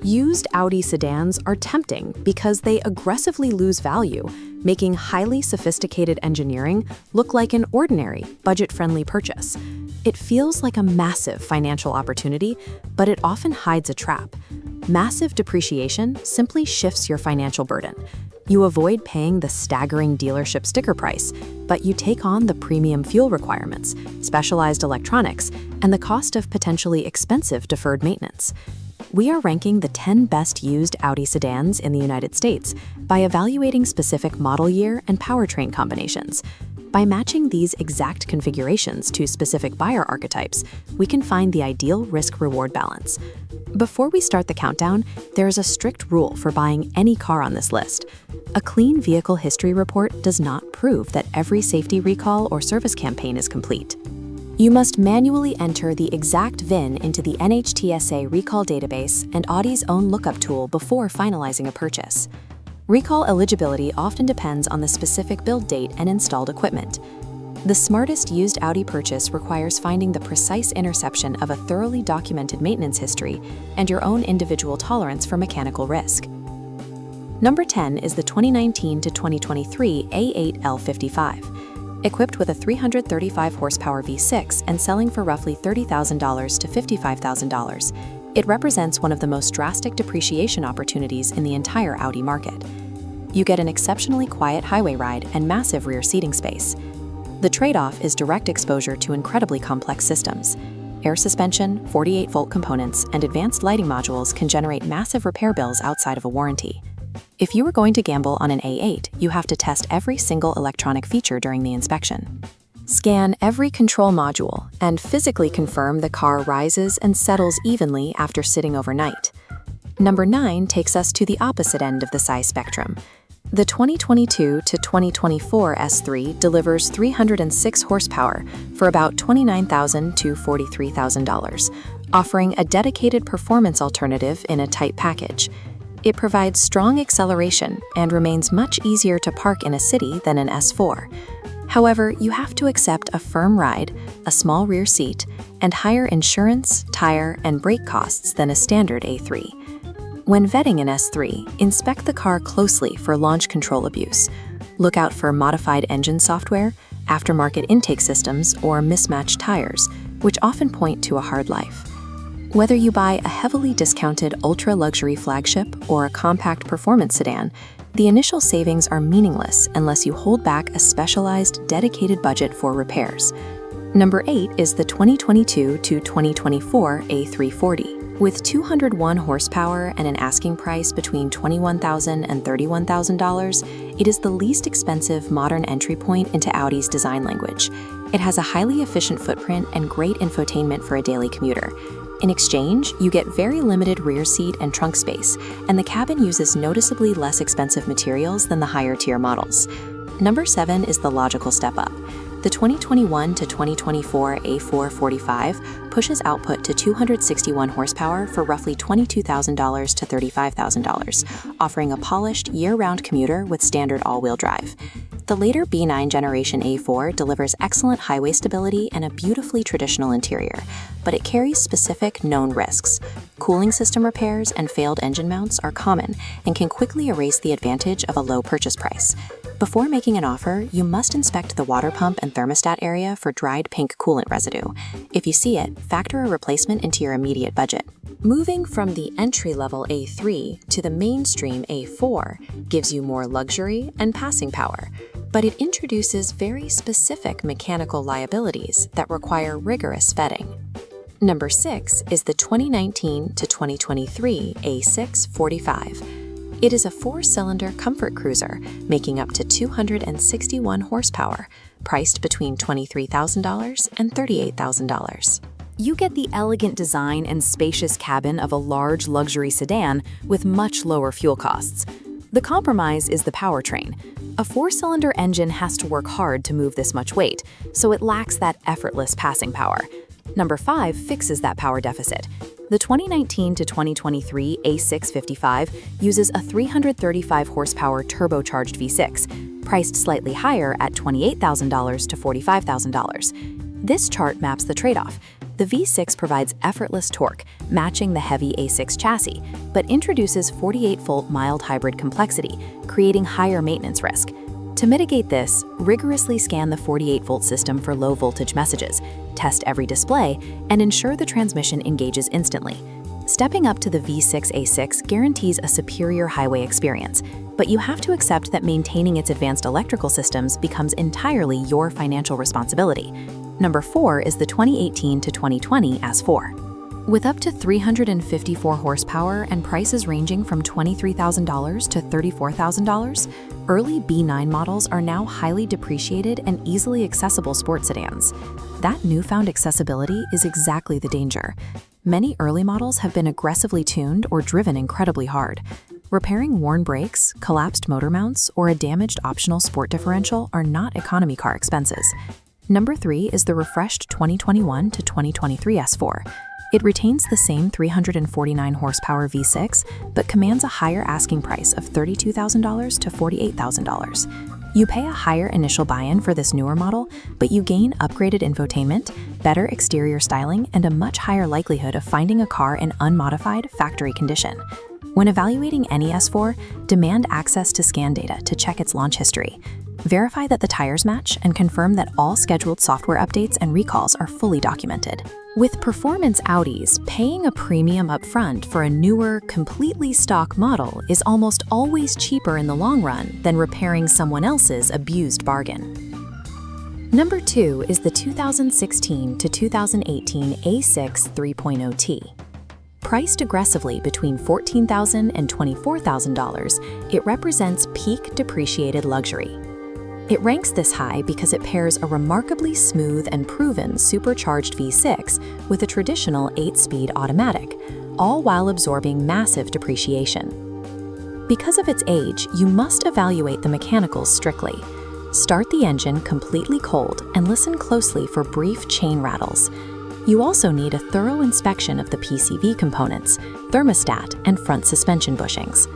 Used Audi sedans are tempting because they aggressively lose value, making highly sophisticated engineering look like an ordinary, budget-friendly purchase. It feels like a massive financial opportunity, but it often hides a trap. Massive depreciation simply shifts your financial burden. You avoid paying the staggering dealership sticker price, but you take on the premium fuel requirements, specialized electronics, and the cost of potentially expensive deferred maintenance. We are ranking the 10 best used Audi sedans in the United States by evaluating specific model year and powertrain combinations. By matching these exact configurations to specific buyer archetypes, we can find the ideal risk-reward balance. Before we start the countdown, there is a strict rule for buying any car on this list. A clean vehicle history report does not prove that every safety recall or service campaign is complete. You must manually enter the exact VIN into the NHTSA recall database and Audi's own lookup tool before finalizing a purchase. Recall eligibility often depends on the specific build date and installed equipment. The smartest used Audi purchase requires finding the precise interception of a thoroughly documented maintenance history and your own individual tolerance for mechanical risk. Number 10 is the 2019 to 2023 A8 L55. Equipped with a 335 horsepower V6 and selling for roughly $30,000 to $55,000, it represents one of the most drastic depreciation opportunities in the entire Audi market. You get an exceptionally quiet highway ride and massive rear seating space. The trade-off is direct exposure to incredibly complex systems. Air suspension, 48-volt components, and advanced lighting modules can generate massive repair bills outside of a warranty. If you are going to gamble on an A8, you have to test every single electronic feature during the inspection. Scan every control module and physically confirm the car rises and settles evenly after sitting overnight. Number 9 takes us to the opposite end of the size spectrum. The 2022 to 2024 S3 delivers 306 horsepower for about $29,000 to $43,000, offering a dedicated performance alternative in a tight package. It provides strong acceleration and remains much easier to park in a city than an S4. However, you have to accept a firm ride, a small rear seat, and higher insurance, tire, and brake costs than a standard A3. When vetting an S3, inspect the car closely for launch control abuse. Look out for modified engine software, aftermarket intake systems, or mismatched tires, which often point to a hard life. Whether you buy a heavily discounted ultra-luxury flagship or a compact performance sedan, the initial savings are meaningless unless you hold back a specialized, dedicated budget for repairs. Number 8 is the 2022 to 2024 A340. With 201 horsepower and an asking price between $21,000 and $31,000, it is the least expensive modern entry point into Audi's design language. It has a highly efficient footprint and great infotainment for a daily commuter. In exchange, you get very limited rear seat and trunk space, and the cabin uses noticeably less expensive materials than the higher-tier models. Number 7 is the logical step up. The 2021 to 2024 A445 pushes output to 261 horsepower for roughly $22,000 to $35,000, offering a polished, year-round commuter with standard all-wheel drive. The later B9 generation A4 delivers excellent highway stability and a beautifully traditional interior, but it carries specific known risks. Cooling system repairs and failed engine mounts are common and can quickly erase the advantage of a low purchase price. Before making an offer, you must inspect the water pump and thermostat area for dried pink coolant residue. If you see it, factor a replacement into your immediate budget. Moving from the entry-level A3 to the mainstream A4 gives you more luxury and passing power, but it introduces very specific mechanical liabilities that require rigorous vetting. Number 6 is the 2019 to 2023 A645. It is a 4-cylinder comfort cruiser, making up to 261 horsepower, priced between $23,000 and $38,000. You get the elegant design and spacious cabin of a large luxury sedan with much lower fuel costs. The compromise is the powertrain. A 4-cylinder engine has to work hard to move this much weight, so it lacks that effortless passing power. Number 5 fixes that power deficit. The 2019 to 2023 A655 uses a 335 horsepower turbocharged V6, priced slightly higher at $28,000 to $45,000. This chart maps the trade-off. The V6 provides effortless torque, matching the heavy A6 chassis, but introduces 48-volt mild hybrid complexity, creating higher maintenance risk. To mitigate this, rigorously scan the 48-volt system for low-voltage messages, test every display, and ensure the transmission engages instantly. Stepping up to the V6 A6 guarantees a superior highway experience, but you have to accept that maintaining its advanced electrical systems becomes entirely your financial responsibility. Number 4 is the 2018 to 2020 S4. With up to 354 horsepower and prices ranging from $23,000 to $34,000, early B9 models are now highly depreciated and easily accessible sports sedans. That newfound accessibility is exactly the danger. Many early models have been aggressively tuned or driven incredibly hard. Repairing worn brakes, collapsed motor mounts, or a damaged optional sport differential are not economy car expenses. Number 3 is the refreshed 2021 to 2023 S4. It retains the same 349 horsepower V6, but commands a higher asking price of $32,000 to $48,000. You pay a higher initial buy-in for this newer model, but you gain upgraded infotainment, better exterior styling, and a much higher likelihood of finding a car in unmodified, factory condition. When evaluating any S4, demand access to scan data to check its launch history. Verify that the tires match and confirm that all scheduled software updates and recalls are fully documented. With performance Audis, paying a premium upfront for a newer, completely stock model is almost always cheaper in the long run than repairing someone else's abused bargain. Number 2 is the 2016 to 2018 A6 3.0T. Priced aggressively between $14,000 and $24,000, it represents peak depreciated luxury. It ranks this high because it pairs a remarkably smooth and proven supercharged V6 with a traditional 8-speed automatic, all while absorbing massive depreciation. Because of its age, you must evaluate the mechanicals strictly. Start the engine completely cold and listen closely for brief chain rattles. You also need a thorough inspection of the PCV components, thermostat, and front suspension bushings.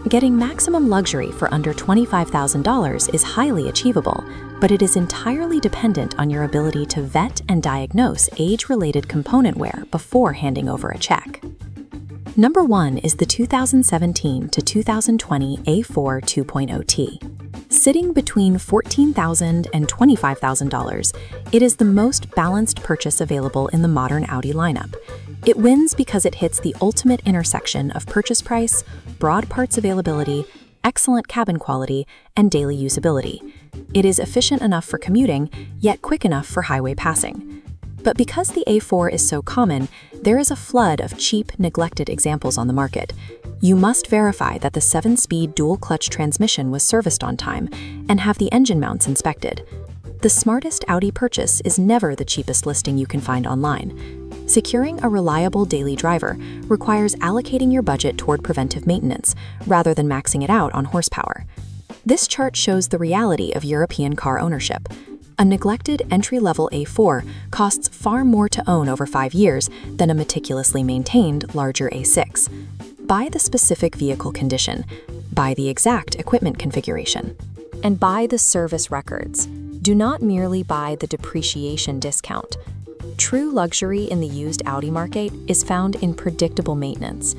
Getting maximum luxury for under $25,000 is highly achievable, but it is entirely dependent on your ability to vet and diagnose age-related component wear before handing over a check. Number 1 is the 2017 to 2020 A4 2.0T. Sitting between $14,000 and $25,000, it is the most balanced purchase available in the modern Audi lineup. It wins because it hits the ultimate intersection of purchase price, broad parts availability, excellent cabin quality, and daily usability. It is efficient enough for commuting, yet quick enough for highway passing. But because the A4 is so common, there is a flood of cheap, neglected examples on the market. You must verify that the 7-speed dual-clutch transmission was serviced on time and have the engine mounts inspected. The smartest Audi purchase is never the cheapest listing you can find online. Securing a reliable daily driver requires allocating your budget toward preventive maintenance rather than maxing it out on horsepower. This chart shows the reality of European car ownership. A neglected entry-level A4 costs far more to own over 5 years than a meticulously maintained larger A6. Buy the specific vehicle condition, buy the exact equipment configuration, and buy the service records. Do not merely buy the depreciation discount. True luxury in the used Audi market is found in predictable maintenance.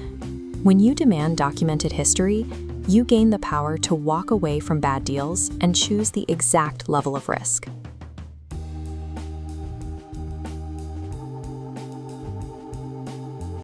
When you demand documented history, you gain the power to walk away from bad deals and choose the exact level of risk.